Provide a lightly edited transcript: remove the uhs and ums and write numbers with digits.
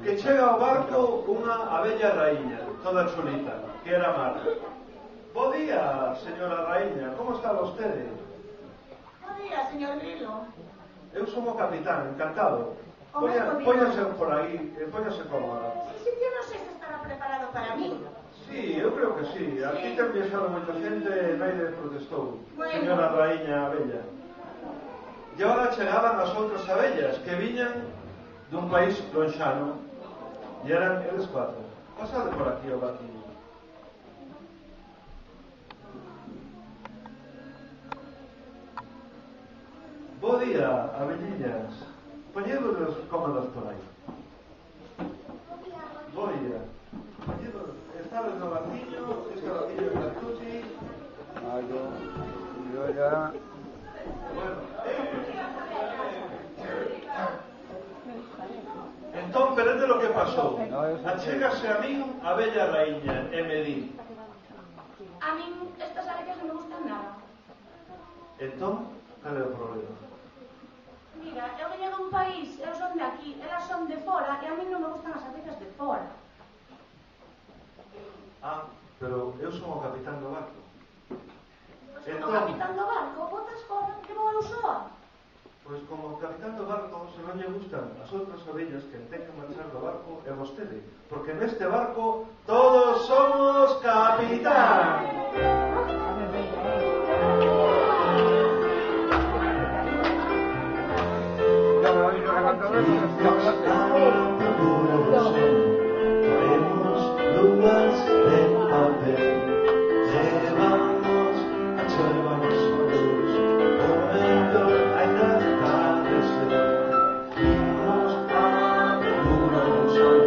que chega ao barco unha abella raíña, toda chulita, que era Marta. Bo día, señora raíña, como está vostede? Bo día, señor Grilo. Eu son o capitán, encantado. Póñase por aí, póñase cómoda. Si, yo non sei se estará preparado para mí. Sí, eu creo que sí. Aquí ten viajado moita xente e naide protestou. Bueno. Señora raíña abella. E agora chegaban as outras abellas que viñan dun país lonxano. E eran eles 4. Pasade por aquí ao barquinho. Bo día, abelliñas. Poñédonos cómodas por aí. Bo día. Estades no barquinho, este barquinho de Cartucci. Yo ya... Bueno. Entón, perete lo que pasou. Achégase a min a bella raíña e me di: A min estas abellas non me gustan nada. entón, cal é o problema? Mira, eu veño dun país, eu son de aquí, elas son de fora, e a min non me gustan as abellas de fora. Ah, pero eu son o capitán do barco. Pois como capitán do barco, botas fora, que vou eu soa. Pois como capitán do barco, se non lle gustan as outras abellas, que ten que marchar do barco é vostede, porque neste barco todos somos capitán. Traemos luas de papel, llevamos a chueva nosotros, comendo ainda atardecer. Vimos a luna no sol,